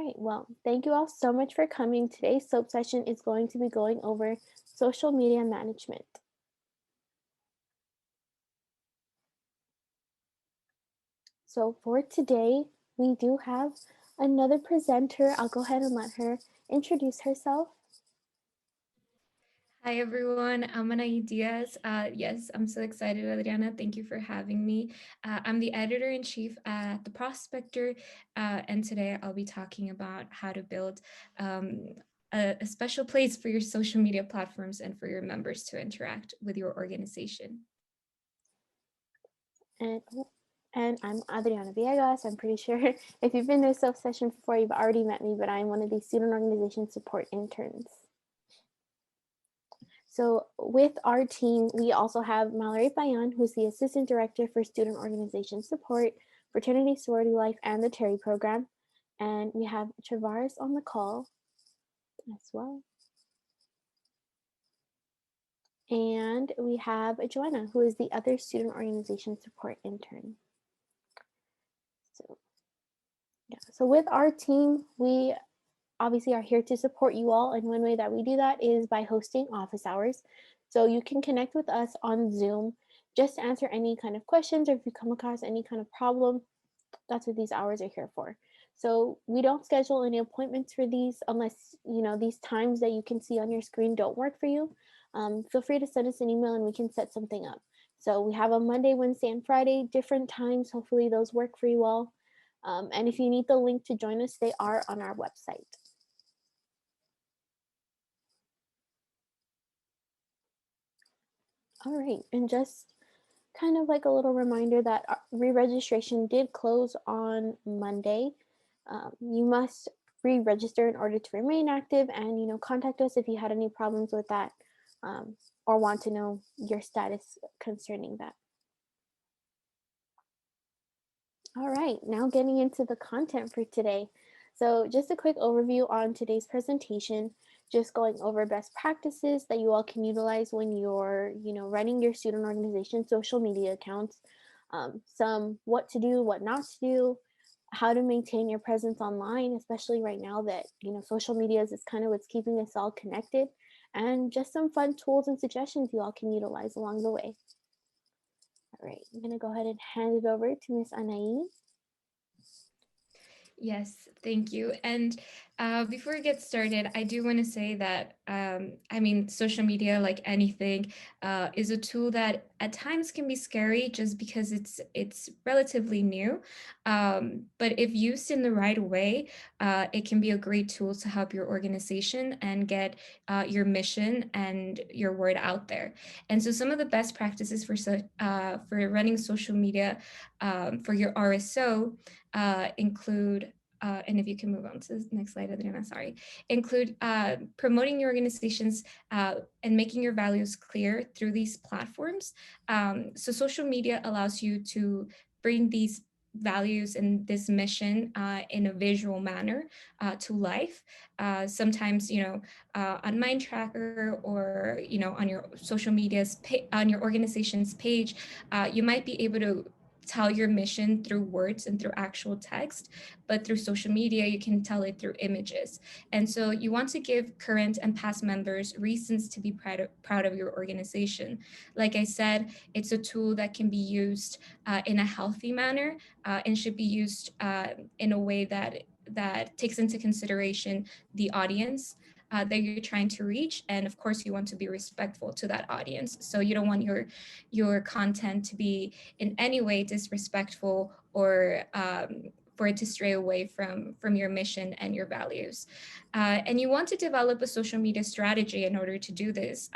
right. Well, thank you all so much for coming. Today's soap session is going to be going over social media management. So for today, we do have another presenter. I'll go ahead and let her introduce herself. Hi everyone, I'm Anaí Diaz. Yes, I'm so excited, Adriana. Thank you for having me. I'm the editor-in-chief at The Prospector, and today I'll be talking about how to build a special place for your social media platforms and for your members to interact with your organization. And and I'm Adriana Villegas. I'm pretty sure if you've been to a soap session before, you've already met me, but I'm one of the student organization support interns. So with our team, we also have Mallory Bayan, who's the Assistant Director for Student Organization Support, Fraternity Sorority Life, and the Terry Program. And we have Travaris on the call as well. And we have Joanna, who is the other Student Organization Support Intern. So, yeah. So with our team, we obviously are here to support you all. And one way that we do that is by hosting office hours. So you can connect with us on Zoom just to answer any kind of questions, or if you come across any kind of problem, that's what these hours are here for. So we don't schedule any appointments for these unless these times that you can see on your screen don't work for you. Feel free to send us an email and we can set something up. So we have a Monday, Wednesday, and Friday, different times. Hopefully those work for you all. And if you need the link to join us, they are on our website. All right, and just kind of like a little reminder that re-registration did close on Monday. You must re-register in order to remain active, and contact us if you had any problems with that, or want to know your status concerning that. All right, now getting into the content for today. So just a quick overview on today's presentation, just going over best practices that you all can utilize when you're, running your student organization social media accounts, some what to do, what not to do, how to maintain your presence online, especially right now that, social media is kind of what's keeping us all connected, and just some fun tools and suggestions you all can utilize along the way. All right, I'm gonna go ahead and hand it over to Miss Anaïs. Yes, thank you. And before we get started, I do want to say that, social media, like anything, is a tool that at times can be scary just because it's relatively new. But if used in the right way, it can be a great tool to help your organization and get your mission and your word out there. And so, some of the best practices for running social media for your RSO include, and if you can move on to the next slide, Adriana, sorry, include promoting your organizations and making your values clear through these platforms. So social media allows you to bring these values and this mission in a visual manner to life. Sometimes, on Mind Tracker or, on your social media's, on your organization's page, you might be able to tell your mission through words and through actual text, but through social media, you can tell it through images. And so you want to give current and past members reasons to be proud of your organization. Like I said, it's a tool that can be used in a healthy manner and should be used in a way that takes into consideration the audience that you're trying to reach, and of course you want to be respectful to that audience. So you don't want your content to be in any way disrespectful or for it to stray away from your mission and your values. And you want to develop a social media strategy in order to do this.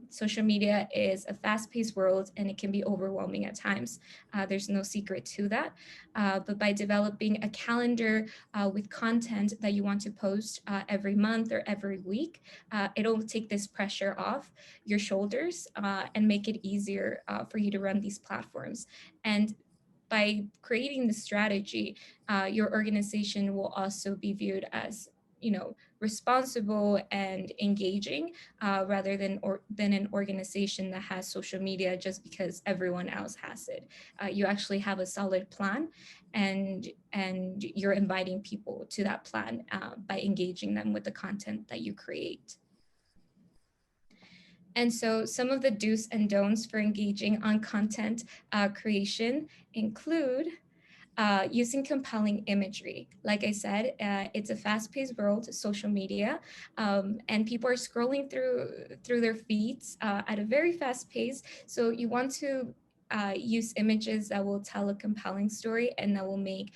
Social media is a fast-paced world and it can be overwhelming at times. There's no secret to that. But by developing a calendar with content that you want to post every month or every week, it'll take this pressure off your shoulders and make it easier for you to run these platforms. And by creating the strategy, your organization will also be viewed as responsible and engaging, rather than an organization that has social media just because everyone else has it. You actually have a solid plan, and you're inviting people to that plan by engaging them with the content that you create. And so some of the do's and don'ts for engaging on content creation include using compelling imagery. Like I said, it's a fast-paced world, social media, and people are scrolling through their feeds at a very fast pace. So you want to use images that will tell a compelling story and that will make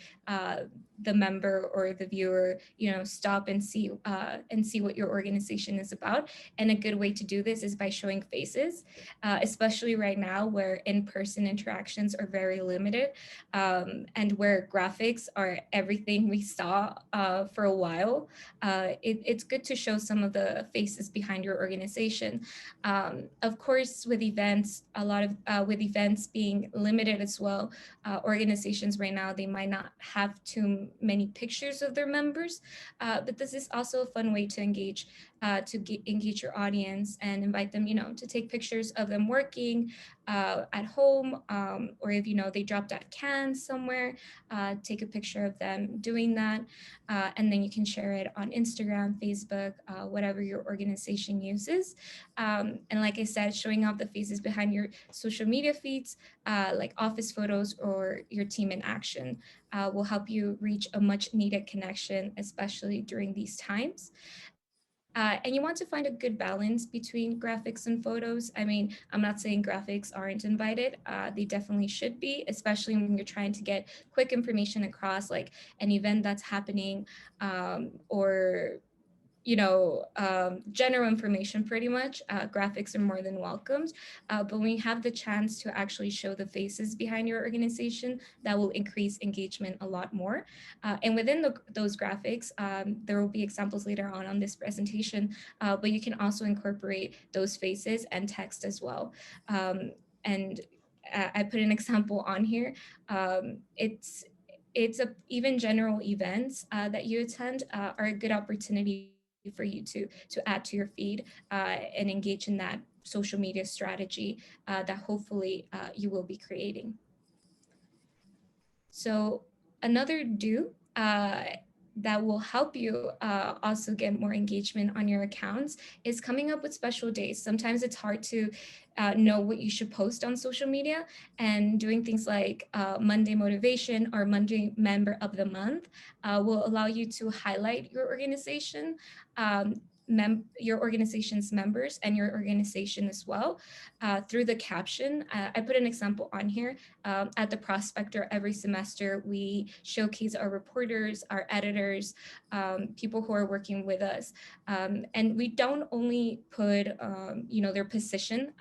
the member or the viewer, stop and see what your organization is about. And a good way to do this is by showing faces, especially right now where in-person interactions are very limited, and where graphics are everything we saw for a while. It's good to show some of the faces behind your organization. Of course, with events, with events being limited as well, organizations right now, they might not have too many pictures of their members, but this is also a fun way to engage your audience and invite them, to take pictures of them working at home, or if they dropped at Cannes somewhere, take a picture of them doing that, and then you can share it on Instagram, Facebook, whatever your organization uses. And like I said, showing off the faces behind your social media feeds, like office photos or your team in action, will help you reach a much needed connection, especially during these times. And you want to find a good balance between graphics and photos. I mean, I'm not saying graphics aren't invited. They definitely should be, especially when you're trying to get quick information across, like an event that's happening, or general information. Pretty much, graphics are more than welcomed. But when you have the chance to actually show the faces behind your organization, that will increase engagement a lot more. And within those graphics, there will be examples later on this presentation, but you can also incorporate those faces and text as well. And I put an example on here. Even general events that you attend are a good opportunity for you to add to your feed and engage in that social media strategy that hopefully you will be creating. So another do that will help you also get more engagement on your accounts is coming up with special days. Sometimes it's hard to know what you should post on social media, and doing things like Monday Motivation or Monday Member of the Month will allow you to highlight your organization, your organization's members and your organization as well through the caption. I put an example on here. At the Prospector, every semester, we showcase our reporters, our editors, people who are working with us. And we don't only put, their position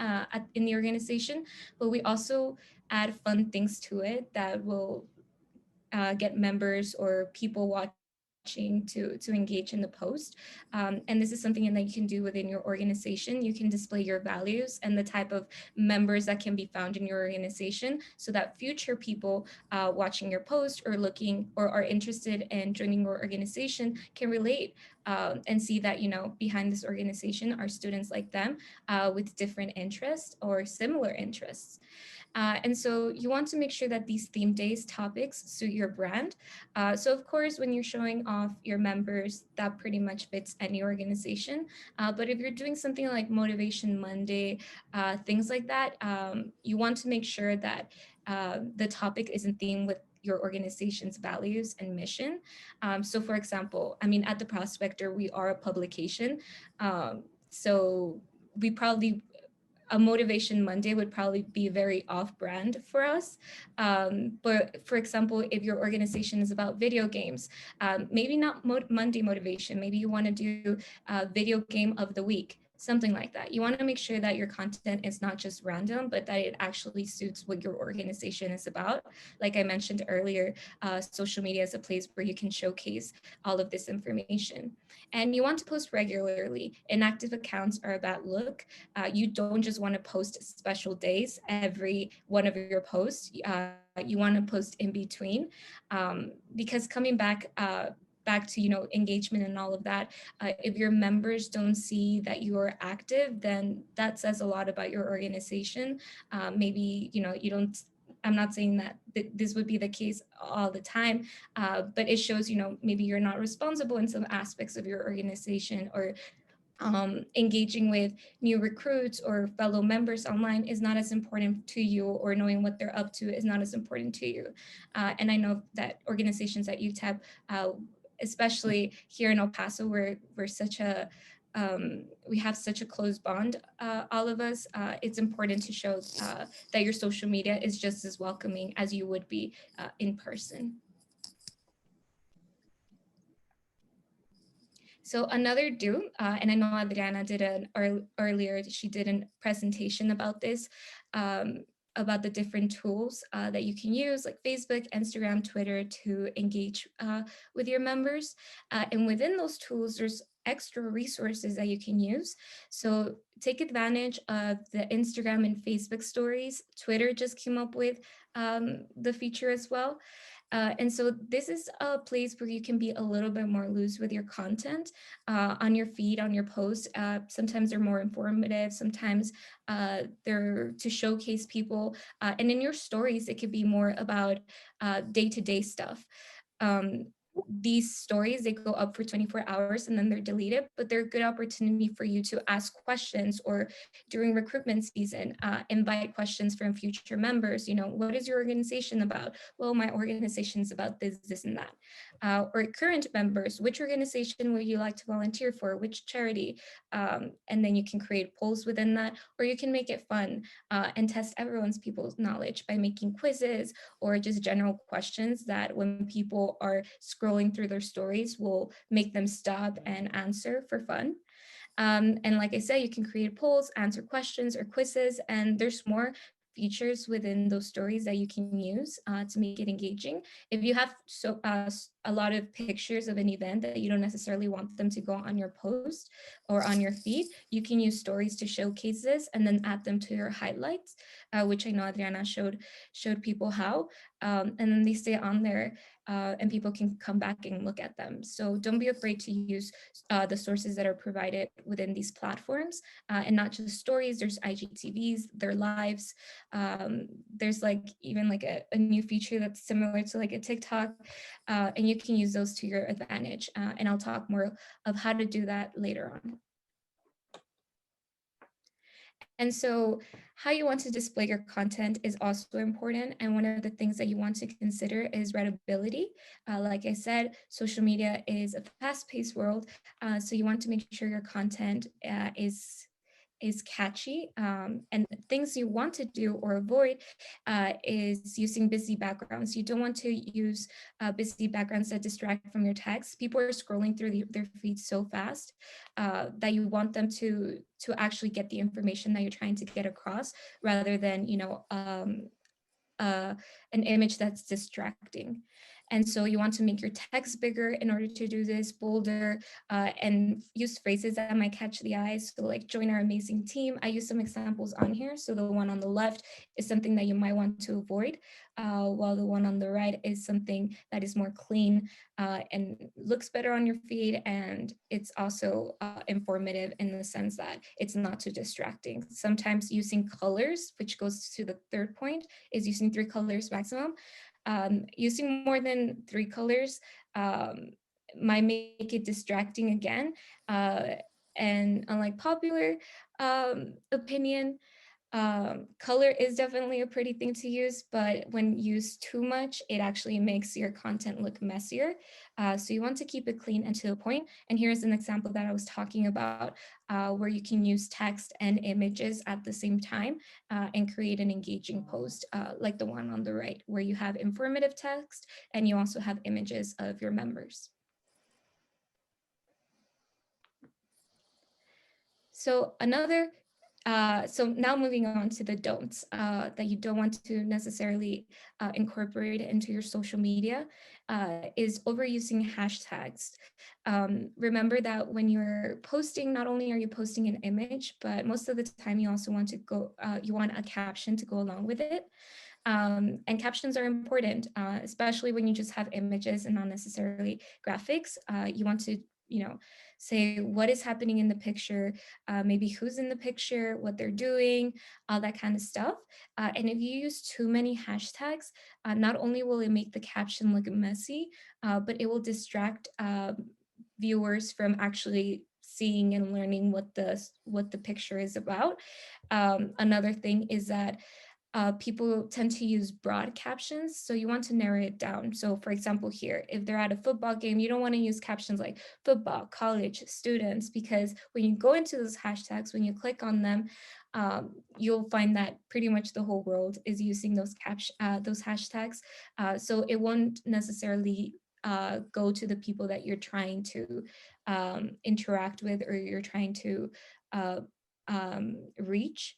in the organization, but we also add fun things to it that will get members or people watching to engage in the post. And this is something that you can do within your organization. You can display your values and the type of members that can be found in your organization, so that future people watching your post or looking or are interested in joining your organization can relate and see that, behind this organization are students like them with different interests or similar interests. And so you want to make sure that these theme days topics suit your brand. So of course, when you're showing off your members, that pretty much fits any organization. But if you're doing something like Motivation Monday, things like that, you want to make sure that the topic is in theme with your organization's values and mission. So for example, at the Prospector, we are a publication. So we probably a Motivation Monday would probably be very off-brand for us. But for example, if your organization is about video games, maybe not Monday Motivation, maybe you want to do a video game of the week, something like that. You want to make sure that your content is not just random, but that it actually suits what your organization is about. Like I mentioned earlier, social media is a place where you can showcase all of this information. And you want to post regularly. Inactive accounts are a bad look. You don't just want to post special days every one of your posts. You want to post in between, because coming back back to, engagement and all of that, if your members don't see that you are active, then that says a lot about your organization. Maybe, you don't, I'm not saying that this would be the case all the time, but it shows, maybe you're not responsible in some aspects of your organization, or engaging with new recruits or fellow members online is not as important to you, or knowing what they're up to is not as important to you. And I know that organizations at UTEP, especially here in El Paso, we're such a we have such a close bond, all of us. It's important to show that your social media is just as welcoming as you would be in person. So another do, and I know Adriana did earlier, she did a presentation about this, about the different tools that you can use, like Facebook, Instagram, Twitter, to engage with your members. And within those tools, there's extra resources that you can use. So take advantage of the Instagram and Facebook stories. Twitter just came up with the feature as well. And so this is a place where you can be a little bit more loose with your content on your feed, on your posts. Sometimes they're more informative, sometimes they're to showcase people. And in your stories, it could be more about day-to-day stuff. These stories, they go up for 24 hours and then they're deleted, but they're a good opportunity for you to ask questions, or during recruitment season, invite questions from future members. What is your organization about? Well, my organization is about this, this, and that. Or current members, which organization would you like to volunteer for? Which charity? And then you can create polls within that, or you can make it fun and test everyone's people's knowledge by making quizzes or just general questions that when people are scrolling through their stories will make them stop and answer for fun. And like I said, you can create polls, answer questions or quizzes, and there's more features within those stories that you can use to make it engaging. If you have a lot of pictures of an event that you don't necessarily want them to go on your post or on your feed, you can use stories to showcase this and then add them to your highlights, which I know Adriana showed people how, and then they stay on there and people can come back and look at them. So don't be afraid to use the sources that are provided within these platforms, and not just stories. There's IGTVs, their lives. There's even a new feature that's similar to like a TikTok, and you can use those to your advantage. And I'll talk more of how to do that later on. And so how you want to display your content is also important. And one of the things that you want to consider is readability. Like I said, social media is a fast-paced world. So you want to make sure your content is catchy, and things you want to do or avoid is using busy backgrounds. You don't want to use busy backgrounds that distract from your text. People are scrolling through their feeds so fast that you want them to actually get the information that you're trying to get across, rather than an image that's distracting. And so you want to make your text bigger in order to do this, bolder, and use phrases that might catch the eye. So like, join our amazing team. I use some examples on here. So the one on the left is something that you might want to avoid, while the one on the right is something that is more clean and looks better on your feed. And it's also informative in the sense that it's not too distracting. Sometimes using colors, which goes to the third point, is using 3 colors maximum. Using more than 3 colors might make it distracting again. And unlike popular opinion, color is definitely a pretty thing to use, but when used too much, it actually makes your content look messier. So you want to keep it clean and to the point. And here's an example that I was talking about, where you can use text and images at the same time and create an engaging post, like the one on the right, where you have informative text and you also have images of your members. So so now moving on to the don'ts that you don't want to necessarily incorporate into your social media is overusing hashtags. Remember that when you're posting, not only are you posting an image, but most of the time you also want to you want a caption to go along with it. And captions are important, especially when you just have images and not necessarily graphics. You want to, say what is happening in the picture, maybe who's in the picture, what they're doing, all that kind of stuff. And if you use too many hashtags, not only will it make the caption look messy, but it will distract viewers from actually seeing and learning what the picture is about. Another thing is that people tend to use broad captions, so you want to narrow it down. So for example, here, if they're at a football game, you don't want to use captions like football, college, students, because when you go into those hashtags, when you click on them, you'll find that pretty much the whole world is using those hashtags. So it won't necessarily go to the people that you're trying to interact with, or you're trying to uh, reach.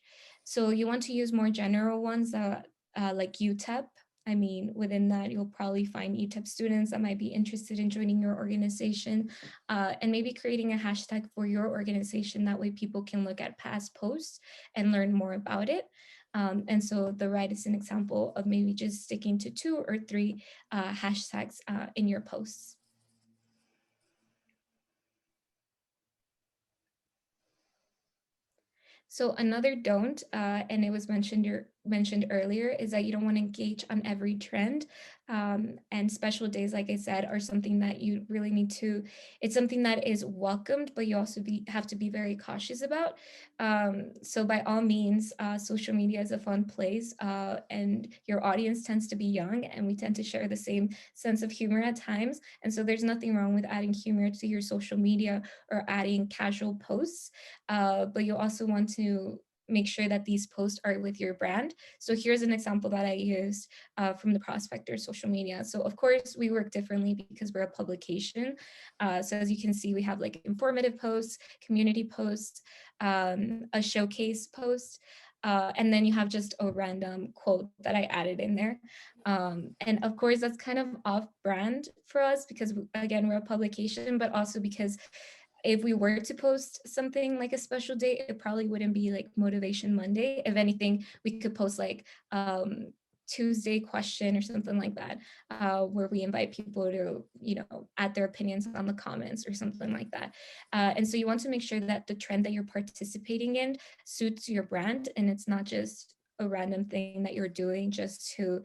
So you want to use more general ones that like UTEP. I mean, within that, you'll probably find UTEP students that might be interested in joining your organization, and maybe creating a hashtag for your organization. That way people can look at past posts and learn more about it. And so the right is an example of maybe just sticking to 2 or 3 hashtags in your posts. So another don't, and it was mentioned earlier, is that you don't want to engage on every trend. And special days, like I said, are something that you really need to. It's something that is welcomed, but you also have to be very cautious about. So by all means, social media is a fun place, and your audience tends to be young, and we tend to share the same sense of humor at times. And so there's nothing wrong with adding humor to your social media or adding casual posts, but you also want to make sure that these posts are with your brand. So here's an example that I used from the Prospector social media. So of course we work differently because we're a publication. So as you can see, we have like informative posts, community posts, a showcase post, and then you have just a random quote that I added in there. And of course that's kind of off brand for us because again, we're a publication, but also because if we were to post something like a special day, it probably wouldn't be like Motivation Monday. If anything, we could post like Tuesday question or something like that, where we invite people to, add their opinions on the comments or something like that. And so you want to make sure that the trend that you're participating in suits your brand, and it's not just a random thing that you're doing just to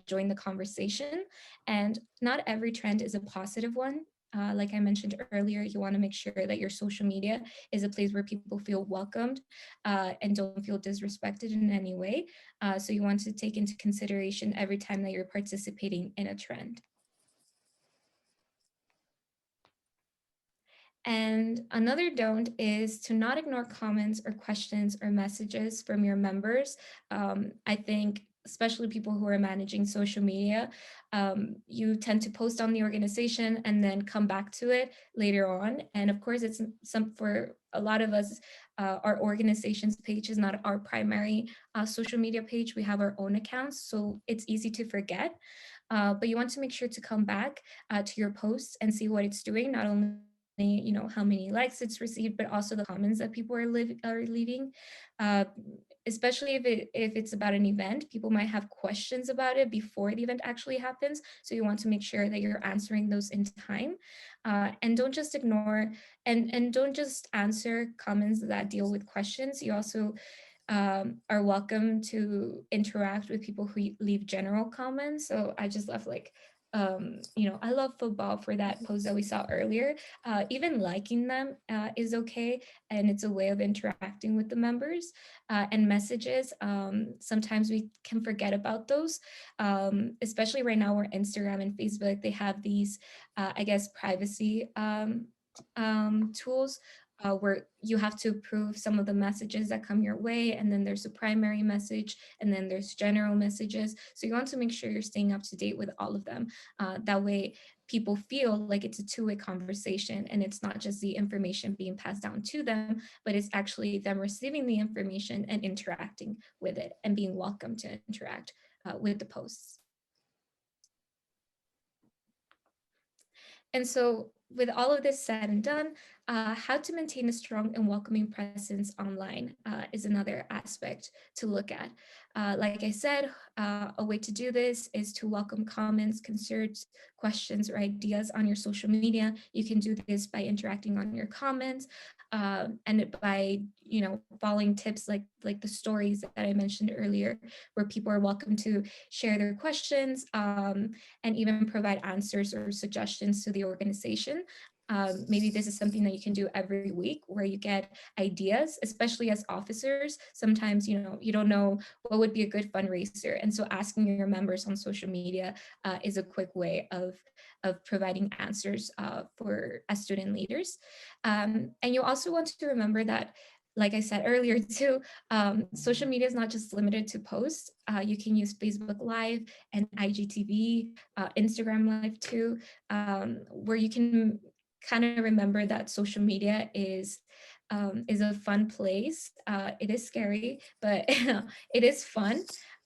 join the conversation. And not every trend is a positive one. Like I mentioned earlier, you want to make sure that your social media is a place where people feel welcomed and don't feel disrespected in any way. So you want to take into consideration every time that you're participating in a trend. And another don't is to not ignore comments or questions or messages from your members. I think especially people who are managing social media, you tend to post on the organization and then come back to it later on. And of course, it's some for a lot of us, our organization's page is not our primary social media page. We have our own accounts, so it's easy to forget. But you want to make sure to come back to your posts and see what it's doing, not only how many likes it's received, but also the comments that people are leaving. Uh, Especially if it's about an event, people might have questions about it before the event actually happens. So you want to make sure that you're answering those in time, and don't just ignore and don't just answer comments that deal with questions. You also are welcome to interact with people who leave general comments. So I just left like, I love football for that post that we saw earlier. Even liking them is okay, and it's a way of interacting with the members. And messages, sometimes we can forget about those, especially right now where Instagram and Facebook, they have these, I guess, privacy tools, where you have to approve some of the messages that come your way, and then there's a primary message, and then there's general messages. So you want to make sure you're staying up to date with all of them. That way people feel like it's a two-way conversation, and it's not just the information being passed down to them, but it's actually them receiving the information and interacting with it and being welcome to interact with the posts. And so with all of this said and done, how to maintain a strong and welcoming presence online is another aspect to look at. Like I said, a way to do this is to welcome comments, concerns, questions, or ideas on your social media. You can do this by interacting on your comments, and by following tips like the stories that I mentioned earlier, where people are welcome to share their questions, and even provide answers or suggestions to the organization. Maybe this is something that you can do every week, where you get ideas, especially as officers. Sometimes you don't know what would be a good fundraiser, and so asking your members on social media is a quick way of providing answers for as student leaders. And you also want to remember that, like I said earlier too, social media is not just limited to posts. You can use Facebook Live and IGTV, Instagram Live too, where you can kind of remember that social media is a fun place. It is scary, but it is fun.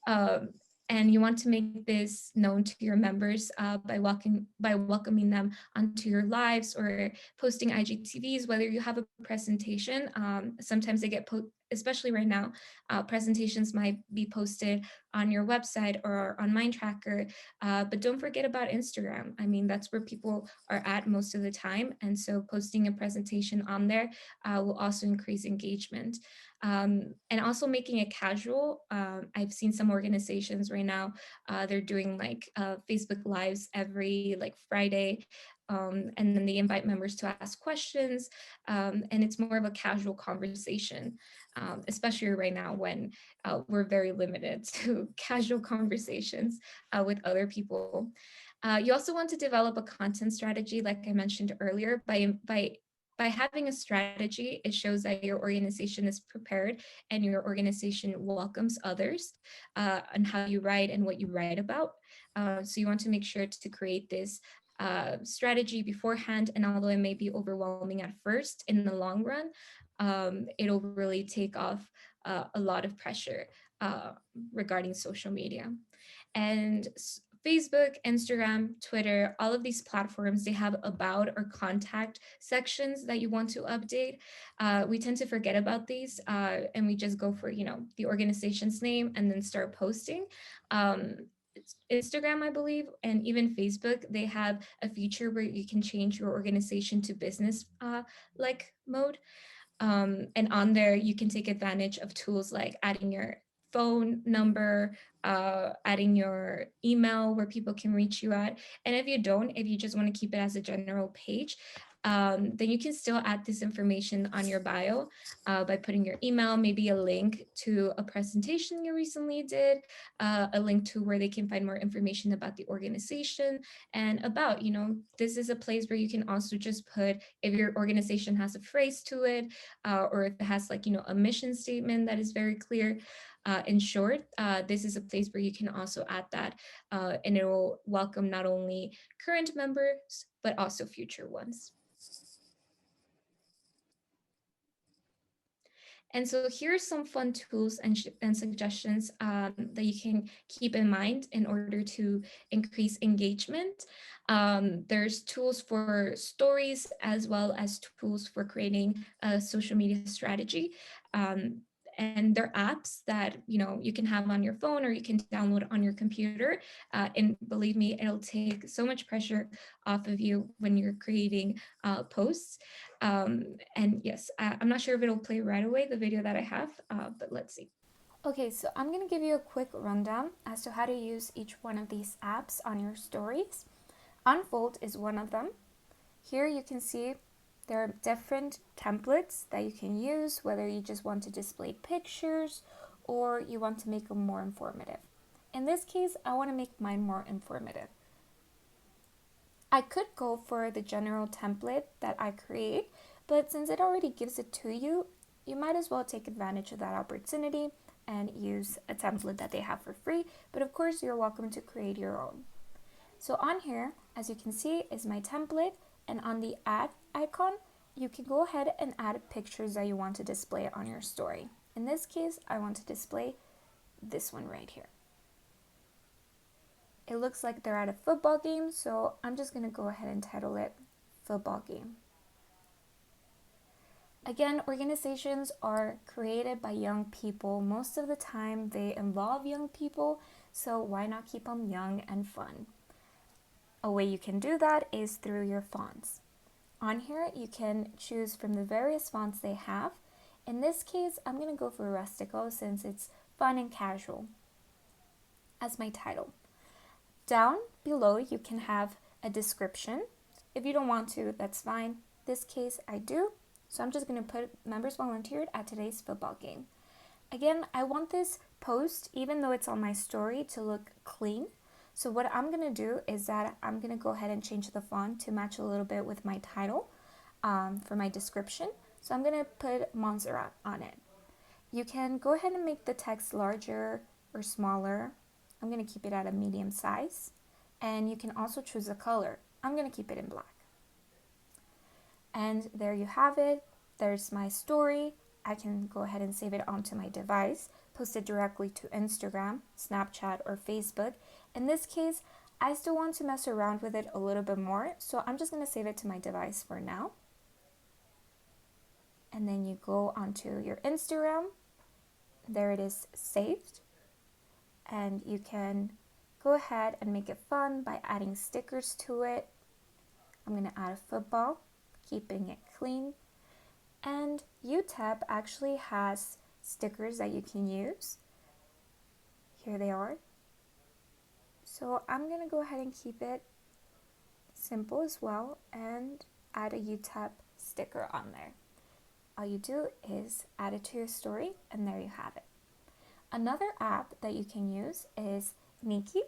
Um, and you want to make this known to your members by welcoming them onto your lives or posting IGTVs, whether you have a presentation. Sometimes they get especially right now, presentations might be posted on your website or on Mindtracker, but don't forget about Instagram. I mean, that's where people are at most of the time. And so posting a presentation on there will also increase engagement. And also making it casual. I've seen some organizations right now, they're doing like Facebook Lives every like Friday. And then they invite members to ask questions. And it's more of a casual conversation, especially right now when we're very limited to casual conversations with other people. You also want to develop a content strategy, like I mentioned earlier. By having a strategy, it shows that your organization is prepared and your organization welcomes others, on how you write and what you write about. So you want to make sure to create this strategy beforehand. And although it may be overwhelming at first, in the long run, it'll really take off a lot of pressure regarding social media. And Facebook, Instagram, Twitter, all of these platforms, they have about or contact sections that you want to update. We tend to forget about these, and we just go for, the organization's name and then start posting. Instagram, I believe, and even Facebook, they have a feature where you can change your organization to business like mode. And on there, you can take advantage of tools like adding your phone number, adding your email where people can reach you at. And if you just want to keep it as a general page, then you can still add this information on your bio by putting your email, maybe a link to a presentation you recently did, a link to where they can find more information about the organization, and about, this is a place where you can also just put, if your organization has a phrase to it, or if it has like, a mission statement that is very clear. In short, this is a place where you can also add that, and it will welcome not only current members, but also future ones. And so here are some fun tools and suggestions that you can keep in mind in order to increase engagement. There's tools for stories as well as tools for creating a social media strategy. And they're apps that you can have on your phone or you can download on your computer. And believe me, it'll take so much pressure off of you when you're creating posts. And yes, I'm not sure if it'll play right away, the video that I have, but let's see. Okay, so I'm going to give you a quick rundown as to how to use each one of these apps on your stories. Unfold is one of them. Here you can see there are different templates that you can use, whether you just want to display pictures or you want to make them more informative. In this case, I want to make mine more informative. I could go for the general template that I create, but since it already gives it to you, you might as well take advantage of that opportunity and use a template that they have for free, but of course you're welcome to create your own. So on here, as you can see, is my template, and on the add icon, you can go ahead and add pictures that you want to display on your story. In this case, I want to display this one right here. It looks like they're at a football game, so I'm just going to go ahead and title it Football Game. Again, organizations are created by young people. Most of the time they involve young people, so why not keep them young and fun? A way you can do that is through your fonts. On here, you can choose from the various fonts they have. In this case, I'm going to go for Rustico since it's fun and casual as my title. Down below, you can have a description. If you don't want to, that's fine. In this case, I do. So I'm just going to put members volunteered at today's football game. Again, I want this post, even though it's on my story, to look clean. So what I'm going to do is that I'm going to go ahead and change the font to match a little bit with my title for my description. So I'm going to put Montserrat on it. You can go ahead and make the text larger or smaller. I'm going to keep it at a medium size. And you can also choose a color. I'm going to keep it in black. And there you have it. There's my story. I can go ahead and save it onto my device, post it directly to Instagram, Snapchat, or Facebook. In this case, I still want to mess around with it a little bit more, so I'm just going to save it to my device for now. And then you go onto your Instagram. There it is saved. And you can go ahead and make it fun by adding stickers to it. I'm going to add a football, keeping it clean. And UTEP actually has stickers that you can use. Here they are. So I'm going to go ahead and keep it simple as well and add a UTEP sticker on there. All you do is add it to your story and there you have it. Another app that you can use is Niki.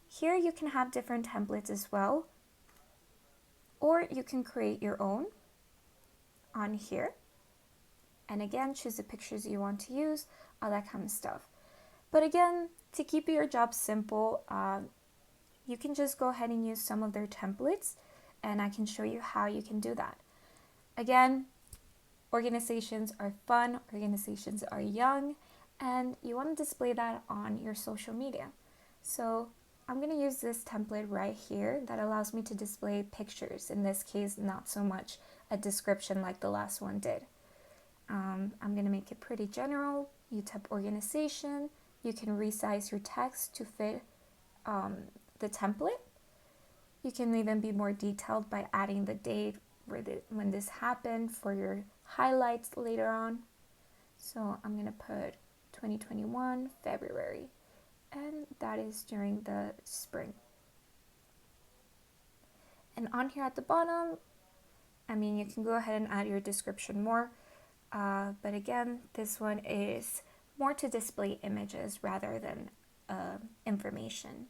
Here you can have different templates as well, or you can create your own on here. And again, choose the pictures you want to use, all that kind of stuff. But again, to keep your job simple, you can just go ahead and use some of their templates, and I can show you how you can do that. Again, organizations are fun, organizations are young, and you want to display that on your social media. So I'm going to use this template right here that allows me to display pictures. In this case, not so much a description like the last one did. I'm going to make it pretty general. UTEP organization. You can resize your text to fit the template. You can even be more detailed by adding the date when this happened for your highlights later on. So I'm going to put 2021 February, and that is during the spring. And on here at the bottom, I mean, you can go ahead and add your description more, but again, this one is more to display images rather than information.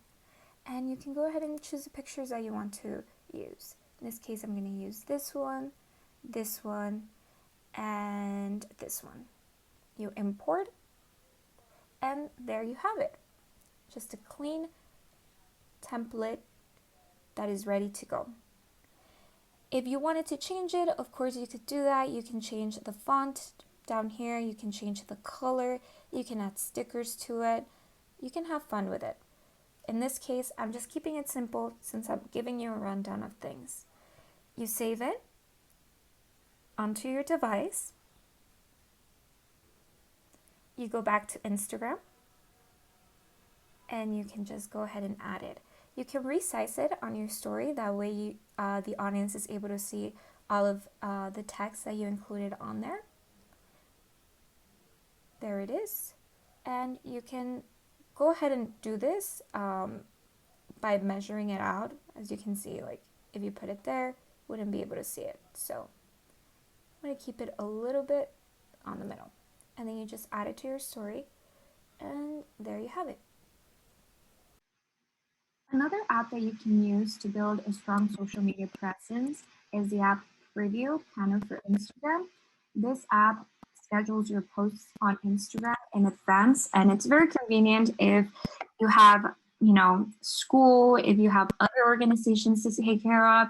And you can go ahead and choose the pictures that you want to use. In this case, I'm going to use this one, and this one. You import, and there you have it. Just a clean template that is ready to go. If you wanted to change it, of course you could do that. You can change the font down here. You can change the color. You can add stickers to it. You can have fun with it. In this case, I'm just keeping it simple since I'm giving you a rundown of things. You save it onto your device. You go back to Instagram and you can just go ahead and add it. You can resize it on your story. That way the audience is able to see all of the text that you included on there. There it is. And you can go ahead and do this by measuring it out. As you can see, like if you put it there, wouldn't be able to see it. So I'm going to keep it a little bit on the middle. And then you just add it to your story, and there you have it. Another app that you can use to build a strong social media presence is the app Preview Planner for Instagram. This app schedules your posts on Instagram in advance, and it's very convenient if you have, school, if you have other organizations to take care of.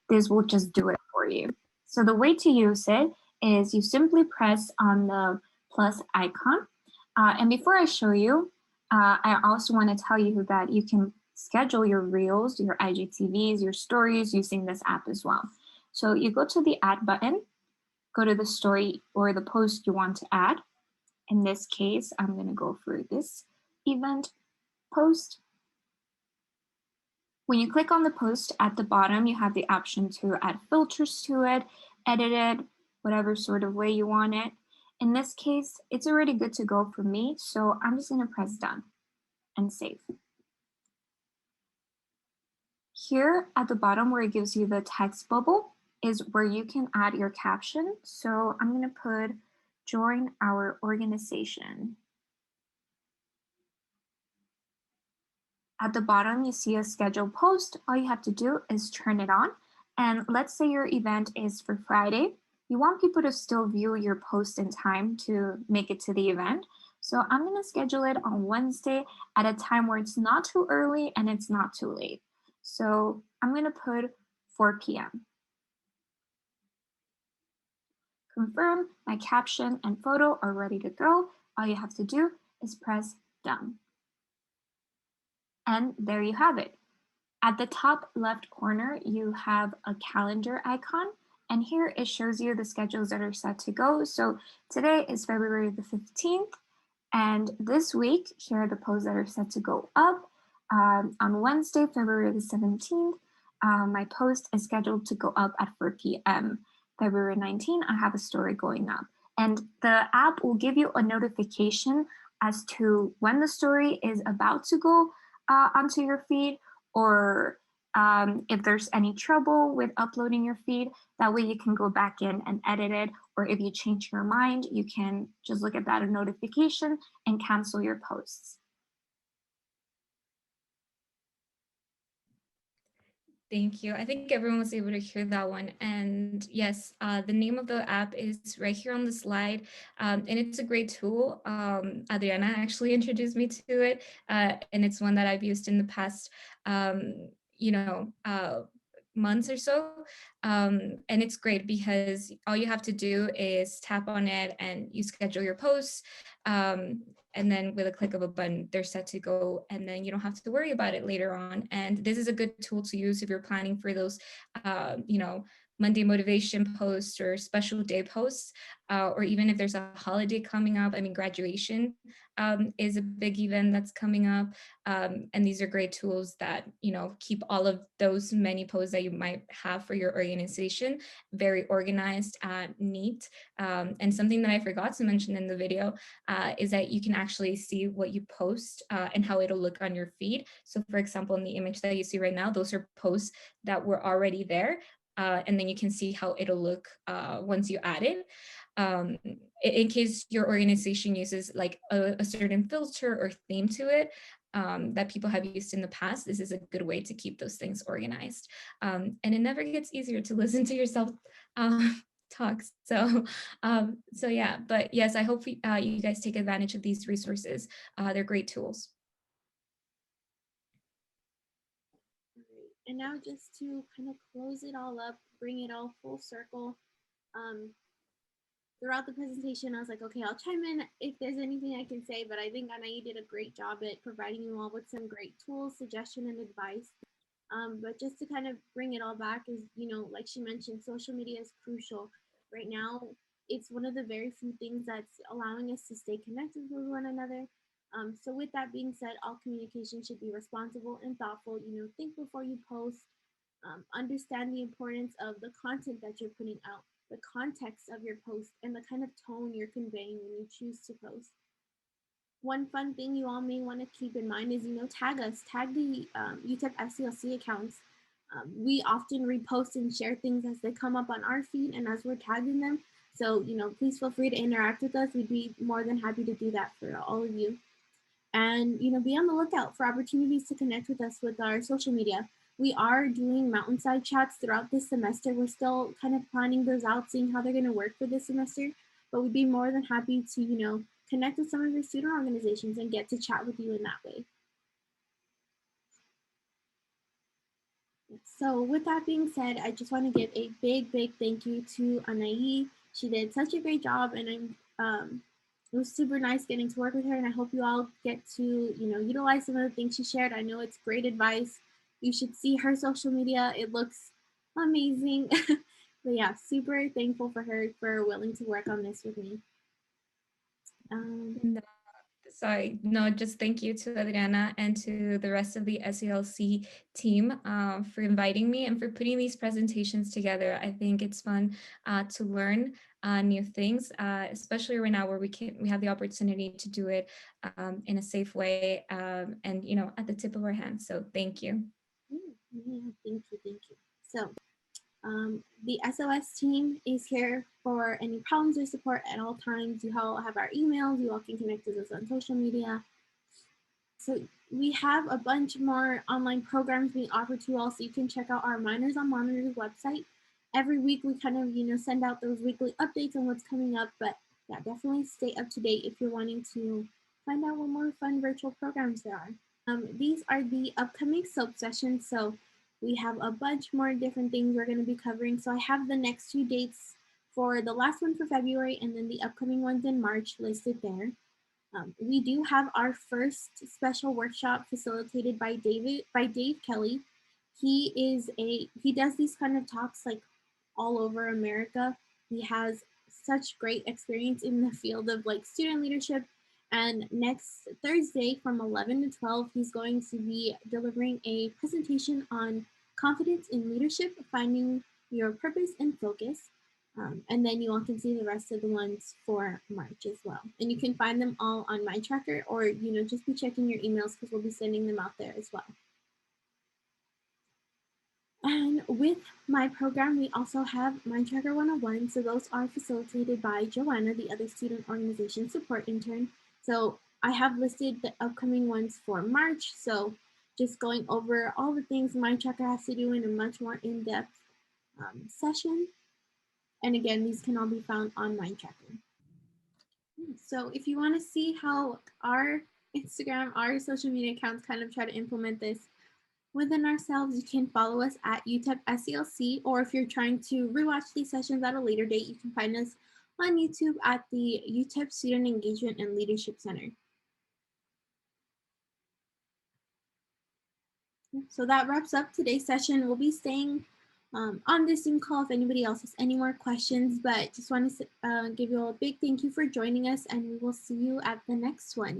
This will just do it for you. So the way to use it is you simply press on the plus icon. And before I show you, I also want to tell you that you can schedule your reels, your IGTVs, your stories using this app as well. So you go to the add button, go to the story or the post you want to add. In this case, I'm going to go for this event post. When you click on the post at the bottom, you have the option to add filters to it, edit it, whatever sort of way you want it. In this case, it's already good to go for me, so I'm just going to press done and save. Here at the bottom where it gives you the text bubble is where you can add your caption. So I'm going to put join our organization. At the bottom, you see a scheduled post. All you have to do is turn it on. And let's say your event is for Friday. You want people to still view your post in time to make it to the event. So I'm going to schedule it on Wednesday at a time where it's not too early and it's not too late. So I'm going to put 4 p.m. Confirm my caption and photo are ready to go. All you have to do is press done. And there you have it. At the top left corner, you have a calendar icon. And here it shows you the schedules that are set to go. So today is February the 15th. And this week, here are the posts that are set to go up. On Wednesday, February the 17th, my post is scheduled to go up at 4 p.m. February 19th, I have a story going up. And the app will give you a notification as to when the story is about to go onto your feed, or if there's any trouble with uploading your feed. That way you can go back in and edit it, or if you change your mind, you can just look at that notification and cancel your posts. Thank you. I think everyone was able to hear that one. And yes, the name of the app is right here on the slide. And it's a great tool. Adriana actually introduced me to it. And it's one that I've used in the past, months or so. And it's great because all you have to do is tap on it and you schedule your posts. And then with a click of a button, they're set to go, and then you don't have to worry about it later on. And this is a good tool to use if you're planning for those, Monday motivation posts or special day posts, or even if there's a holiday coming up. I mean, graduation is a big event that's coming up. And these are great tools that, keep all of those many posts that you might have for your organization very organized, neat. And something that I forgot to mention in the video is that you can actually see what you post and how it'll look on your feed. So for example, in the image that you see right now, those are posts that were already there. And then you can see how it'll look once you add it. In case your organization uses like a certain filter or theme to it that people have used in the past, this is a good way to keep those things organized. And it never gets easier to listen to yourself talks. So yeah, but yes, I hope you guys take advantage of these resources. They're great tools. And now just to kind of close it all up, bring it all full circle. Throughout the presentation, I was like, okay, I'll chime in if there's anything I can say, but I think Anaí did a great job at providing you all with some great tools, suggestion, and advice. But just to kind of bring it all back is, like she mentioned, social media is crucial. Right now, it's one of the very few things that's allowing us to stay connected with one another. So with that being said, all communication should be responsible and thoughtful. Think before you post, understand the importance of the content that you're putting out, the context of your post, and the kind of tone you're conveying when you choose to post. One fun thing you all may want to keep in mind is, tag us, tag the UTEP FCLC accounts. We often repost and share things as they come up on our feed and as we're tagging them. So, please feel free to interact with us. We'd be more than happy to do that for all of you. And, be on the lookout for opportunities to connect with us with our social media. We are doing mountainside chats throughout this semester. We're still kind of planning those out, seeing how they're going to work for this semester. But we'd be more than happy to, connect with some of your student organizations and get to chat with you in that way. So with that being said, I just want to give a big thank you to Anaí. She did such a great job, and it was super nice getting to work with her, and I hope you all get to, utilize some of the things she shared. I know it's great advice. You should see her social media. It looks amazing. But yeah, super thankful for her for willing to work on this with me. No, sorry, no, just thank you to Adriana and to the rest of the SELC team for inviting me and for putting these presentations together. I think it's fun to learn new things, especially right now where we have the opportunity to do it in a safe way and at the tip of our hands. So thank you. Yeah, thank you, thank you. So the SOS team is here for any problems or support at all times. You all have our emails. You all can connect with us on social media. So we have a bunch more online programs being offered to you all, so you can check out our Minors on Monitors website. Every week we kind of send out those weekly updates on what's coming up, but yeah, definitely stay up to date if you're wanting to find out what more fun virtual programs there are. These are the upcoming SOAP sessions, so we have a bunch more different things we're going to be covering. So I have the next 2 dates for the last one for February and then the upcoming ones in March listed there. We do have our first special workshop facilitated by Dave Kelly. He does these kind of talks like all over America. He has such great experience in the field of like student leadership. And next Thursday from 11 to 12, he's going to be delivering a presentation on confidence in leadership, finding your purpose and focus. And then you all can see the rest of the ones for March as well. And you can find them all on MindTracker, or just be checking your emails because we'll be sending them out there as well. And with my program, we also have MindTracker 101. So those are facilitated by Joanna, the other student organization support intern. So I have listed the upcoming ones for March. So just going over all the things MindTracker has to do in a much more in-depth session. And again, these can all be found on MindTracker. So if you want to see how our Instagram, our social media accounts kind of try to implement this within ourselves, you can follow us at UTEP SELC, or if you're trying to rewatch these sessions at a later date, you can find us on YouTube at the UTEP Student Engagement and Leadership Center. So that wraps up today's session. We'll be staying on this Zoom call if anybody else has any more questions, but just want to give you all a big thank you for joining us, and we will see you at the next one.